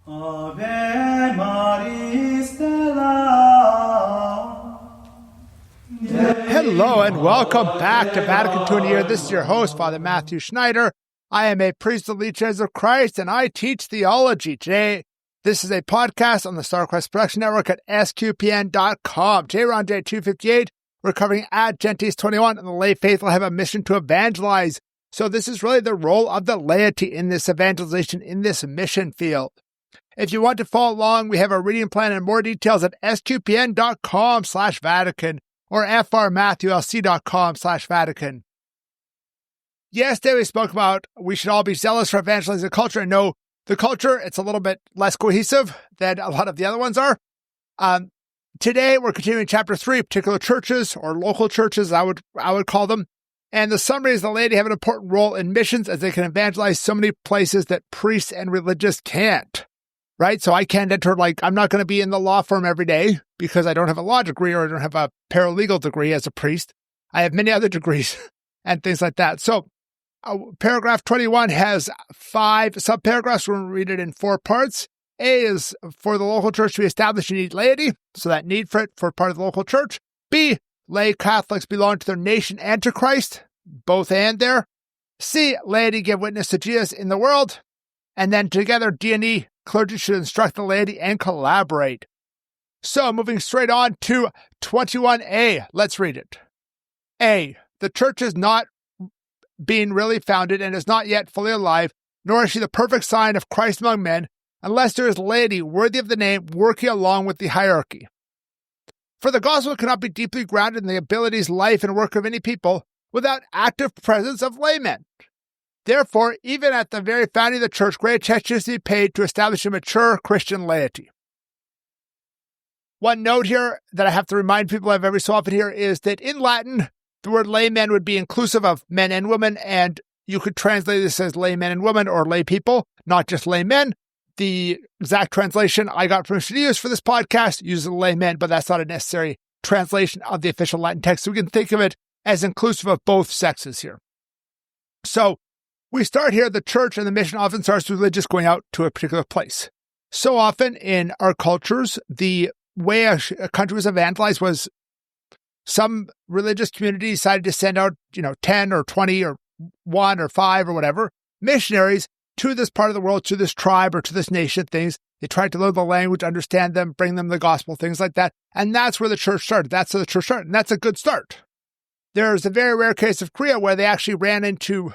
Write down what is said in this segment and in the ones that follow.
Ave Maria Stella. Hello and welcome back to Vatican II in a Year. This is your host, Father Matthew Schneider. I am a priest of the Church of Christ and I teach theology. Today, this is a podcast on the StarQuest Production Network at sqpn.com. Today we're on day 258. We're covering Ad Gentes 21 and the lay faithful have a mission to evangelize. So this is really the role of the laity in this evangelization, in this mission field. If you want to follow along, we have a reading plan and more details at sqpn.com/Vatican or frmatthewlc.com/Vatican. Yesterday we spoke about we should all be zealous for evangelizing the culture and know the culture, it's a little bit less cohesive than a lot of the other ones are. Today we're continuing chapter 3, particular churches or local churches, I would call them. And the summary is the laity have an important role in missions as they can evangelize so many places that priests and religious can't. Right? So I can't enter, I'm not going to be in the law firm every day because I don't have a law degree or I don't have a paralegal degree as a priest. I have many other degrees and things like that. So paragraph 21 has 5 subparagraphs. We're going to read it in 4 parts. A is for the local church to be established, you need laity. So that need for it for part of the local church. B, lay Catholics belong to their nation and to Christ. Both and there. C, laity give witness to Jesus in the world. And then together, D and E, clergy should instruct the laity and collaborate. So, moving straight on to 21a. Let's read it. A. The church is not being really founded and is not yet fully alive, nor is she the perfect sign of Christ among men, unless there is laity worthy of the name working along with the hierarchy. For the gospel cannot be deeply grounded in the abilities, life, and work of any people without active presence of laymen. Therefore, even at the very founding of the church, great attention is to be paid to establish a mature Christian laity. One note here that I have to remind people of every so often here is that in Latin, the word laymen would be inclusive of men and women, and you could translate this as laymen and women or lay people, not just laymen. The exact translation I got permission to use for this podcast uses laymen, but that's not a necessary translation of the official Latin text. So we can think of it as inclusive of both sexes here. So, we start here, the church and the mission often starts with religious going out to a particular place. So often in our cultures, the way a country was evangelized was some religious community decided to send out, 10 or 20 or 1 or 5 or whatever, missionaries to this part of the world, to this tribe or to this nation, things. They tried to learn the language, understand them, bring them the gospel, things like that. And that's where the church started. That's how the church started. And that's a good start. There's a very rare case of Korea where they actually ran into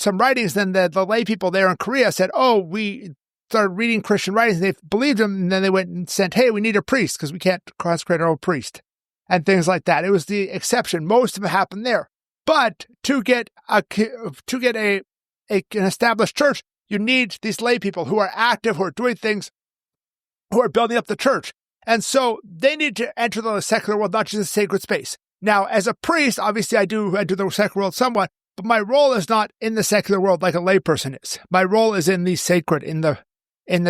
some writings, then the lay people there in Korea said, we started reading Christian writings, and they believed them, and then they went and said, hey, we need a priest because we can't consecrate our own priest, and things like that. It was the exception. Most of it happened there. But to get an established church, you need these lay people who are active, who are doing things, who are building up the church. And so they need to enter the secular world, not just the sacred space. Now, as a priest, obviously I do the secular world somewhat, but my role is not in the secular world like a layperson is. My role is in the sacred, in the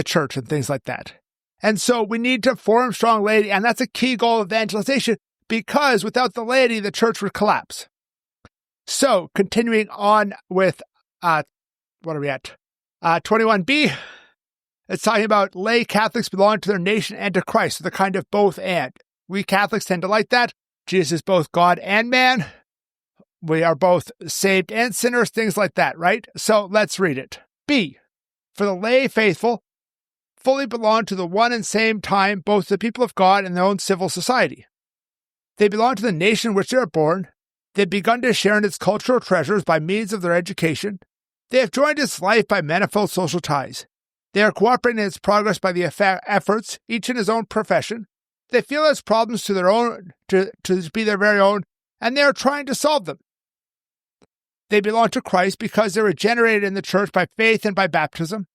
church and things like that. And so we need to form strong laity, and that's a key goal of evangelization, because without the laity, the church would collapse. So, continuing on with, what are we at? 21b, it's talking about lay Catholics belong to their nation and to Christ, so the kind of both and. We Catholics tend to like that. Jesus is both God and man. We are both saved and sinners, things like that, right? So let's read it. B, for the lay faithful fully belong to the one and same time, both the people of God and their own civil society. They belong to the nation in which they are born. They've begun to share in its cultural treasures by means of their education. They have joined its life by manifold social ties. They are cooperating in its progress by the efforts, each in his own profession. They feel its problems to their own, to be their very own, and they are trying to solve them. They belong to Christ because they were regenerated in the church by faith and by baptism,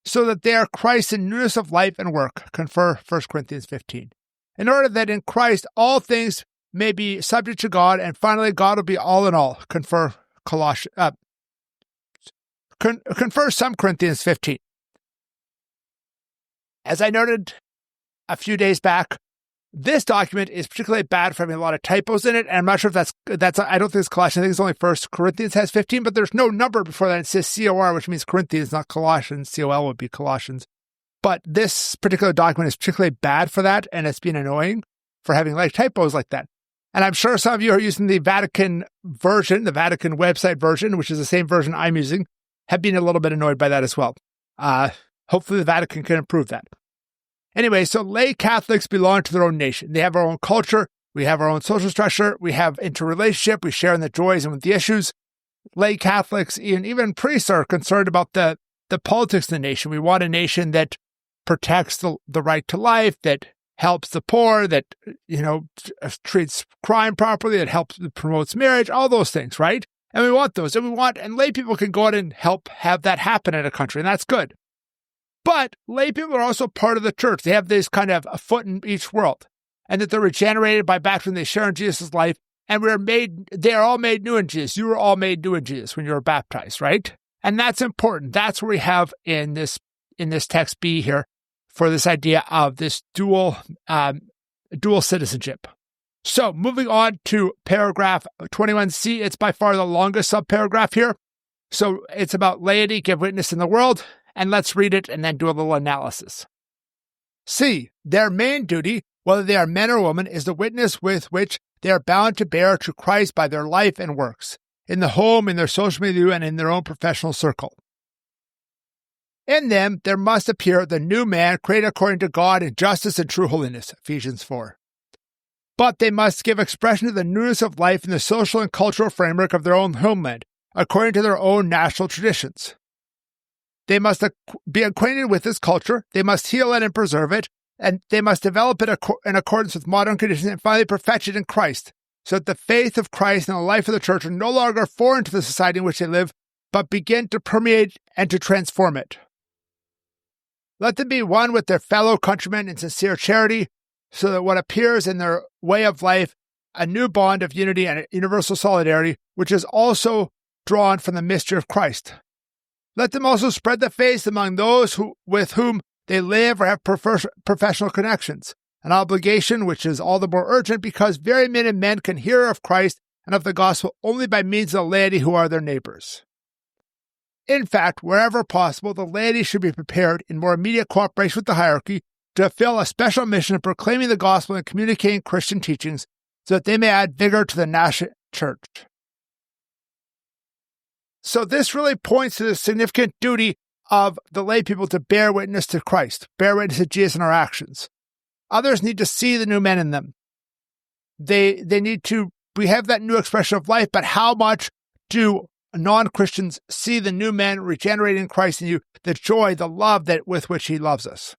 so that they are Christ in newness of life and work. Confer 1 Corinthians 15. In order that in Christ all things may be subject to God, and finally God will be all in all. Confer some Corinthians 15. As I noted a few days back, This document is particularly bad for having a lot of typos in it, and I'm not sure if that's I don't think it's Colossians. I think it's only 1 Corinthians has 15, but there's no number before that. It says COR, which means Corinthians, not Colossians. COL would be Colossians. But this particular document is particularly bad for that, and it's been annoying for having like typos like that. And I'm sure some of you are using the Vatican version, the Vatican website version, which is the same version I'm using, have been a little bit annoyed by that as well. Hopefully the Vatican can improve that. Anyway, so lay Catholics belong to their own nation. They have our own culture. We have our own social structure. We have interrelationship. We share in the joys and with the issues. Lay Catholics, even priests, are concerned about the politics of the nation. We want a nation that protects the right to life, that helps the poor, that, treats crime properly, that promotes marriage, all those things, right? And we want those. And lay people can go out and help have that happen in a country, and that's good. But lay people are also part of the church. They have this kind of a foot in each world, and that they're regenerated by baptism. They share in Jesus' life, and they are all made new in Jesus. You were all made new in Jesus when you were baptized, right? And that's important. That's where we have in this text B here for this idea of this dual citizenship. So moving on to paragraph 21C, it's by far the longest subparagraph here. So it's about laity, give witness in the world, and let's read it and then do a little analysis. C, their main duty, whether they are men or women, is the witness with which they are bound to bear to Christ by their life and works, in the home, in their social milieu, and in their own professional circle. In them, there must appear the new man created according to God in justice and true holiness, Ephesians 4. But they must give expression to the newness of life in the social and cultural framework of their own homeland, according to their own national traditions. They must be acquainted with this culture, they must heal it and preserve it, and they must develop it in accordance with modern conditions and finally perfect it in Christ, so that the faith of Christ and the life of the church are no longer foreign to the society in which they live, but begin to permeate and to transform it. Let them be one with their fellow countrymen in sincere charity, so that what appears in their way of life, a new bond of unity and universal solidarity, which is also drawn from the mystery of Christ. Let them also spread the faith among those with whom they live or have professional connections, an obligation which is all the more urgent because very many men can hear of Christ and of the gospel only by means of the laity who are their neighbors. In fact, wherever possible, the laity should be prepared in more immediate cooperation with the hierarchy to fulfill a special mission of proclaiming the gospel and communicating Christian teachings so that they may add vigor to the national church. So this really points to the significant duty of the lay people to bear witness to Christ, bear witness to Jesus in our actions. Others need to see the new men in them. We have that new expression of life, but how much do non-Christians see the new man regenerated in Christ in you, the joy, the love with which he loves us?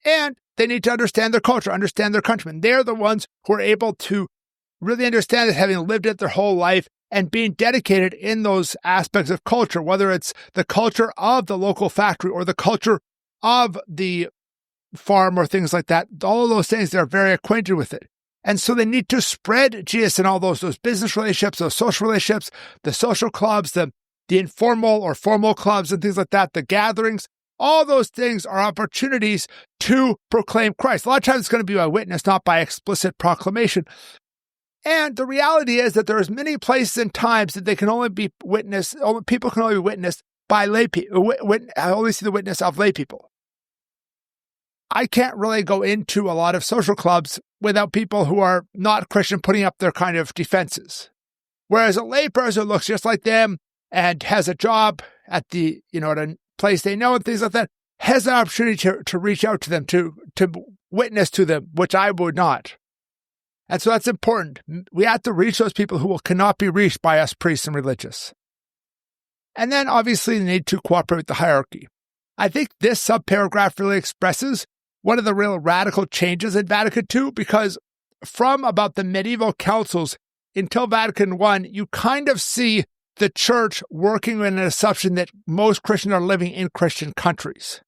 And they need to understand their culture, understand their countrymen. They're the ones who are able to really understand it, having lived it their whole life and being dedicated in those aspects of culture, whether it's the culture of the local factory or the culture of the farm or things like that. All of those things, they're very acquainted with it. And so they need to spread Jesus in all those business relationships, those social relationships, the social clubs, the informal or formal clubs and things like that, the gatherings. All those things are opportunities to proclaim Christ. A lot of times it's going to be by witness, not by explicit proclamation. And the reality is that there's many places and times that they can only be witnessed, people can only be witnessed by lay people, only see the witness of lay people. I can't really go into a lot of social clubs without people who are not Christian putting up their kind of defenses. Whereas a lay person looks just like them and has a job at the, at a place they know and things like that, has an opportunity to reach out to them, to witness to them, which I would not. And so that's important. We have to reach those people who cannot be reached by us priests and religious. And then obviously they need to cooperate with the hierarchy. I think this subparagraph really expresses one of the real radical changes in Vatican II, because from about the medieval councils until Vatican I, you kind of see the church working in an assumption that most Christians are living in Christian countries.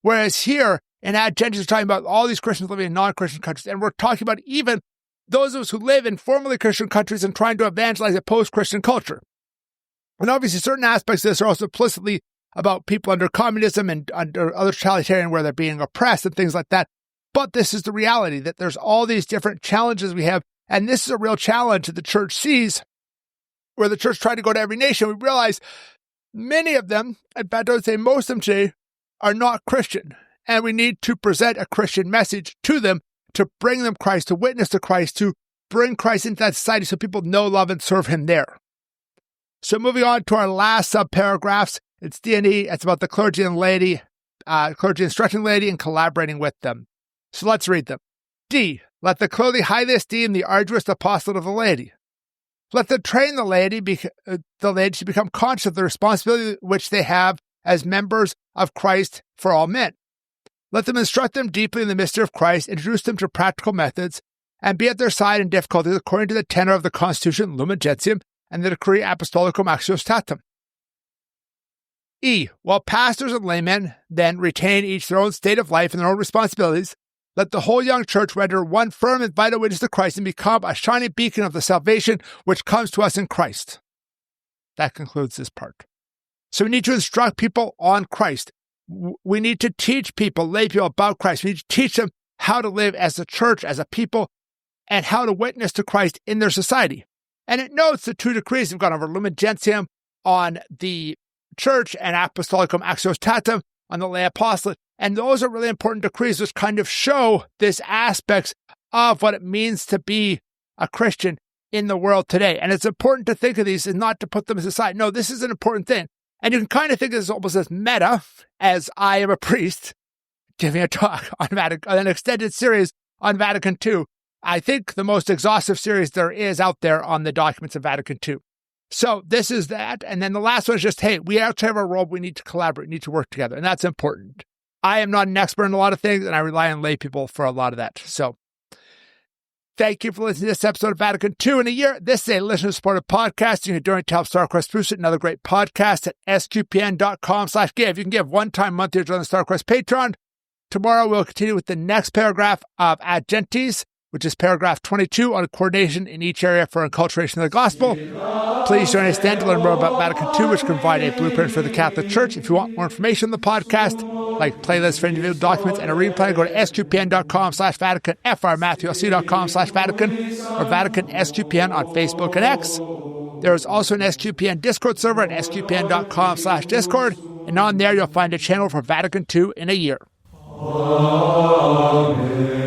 Whereas here in Ad Gentes, we're talking about all these Christians living in non-Christian countries, and we're talking about even those of us who live in formerly Christian countries and trying to evangelize a post-Christian culture. And obviously certain aspects of this are also implicitly about people under communism and under other totalitarian where they're being oppressed and things like that. But this is the reality, that there's all these different challenges we have, and this is a real challenge that the church sees, where the church tried to go to every nation. We realize many of them, in fact I would say most of them today, are not Christian, and we need to present a Christian message to them to bring them Christ, to witness to Christ, to bring Christ into that society so people know, love, and serve him there. So moving on to our last sub-paragraphs, it's D&E. It's about the clergy and laity, clergy instructing laity and collaborating with them. So let's read them. D. Let the clergy highly esteem the arduous apostolate of the laity. Let them train the laity to become conscious of the responsibility which they have as members of Christ for all men. Let them instruct them deeply in the mystery of Christ, introduce them to practical methods, and be at their side in difficulties according to the tenor of the Constitution Lumen Gentium and the Decree Apostolicum Axiostatum. E. While pastors and laymen then retain each their own state of life and their own responsibilities, let the whole young church render one firm and vital witness to Christ and become a shining beacon of the salvation which comes to us in Christ. That concludes this part. So we need to instruct people on Christ. We need to teach people, lay people, about Christ. We need to teach them how to live as a church, as a people, and how to witness to Christ in their society. And it notes the two decrees we've gone over, Lumen Gentium on the church and Apostolicum Axiostatum on the lay apostolate. And those are really important decrees which kind of show this aspects of what it means to be a Christian in the world today. And it's important to think of these and not to put them aside. No, this is an important thing. And you can kind of think of this almost as meta, as I am a priest giving a talk on an extended series on Vatican II. I think the most exhaustive series there is out there on the documents of Vatican II. So this is that. And then the last one is just, hey, we actually have a role. We need to collaborate, we need to work together. And that's important. I am not an expert in a lot of things, and I rely on lay people for a lot of that. So thank you for listening to this episode of Vatican II in a Year. This is a listener-supported podcast. You can donate to help StarQuest produce it, another great podcast at sqpn.com/give. You can give one-time monthly to join the StarQuest Patreon. Tomorrow we'll continue with the next paragraph of Ad Gentes, which is paragraph 22 on coordination in each area for enculturation of the gospel. Please join us then to learn more about Vatican II, which can provide a blueprint for the Catholic Church. If you want more information on the podcast, like playlists for individual documents and a reading plan, go to sqpn.com/Vatican, frmatthewlc.com/Vatican, or Vatican SQPN on Facebook and X. There is also an SQPN Discord server at sqpn.com/Discord, and on there you'll find a channel for Vatican II in a Year. Amen.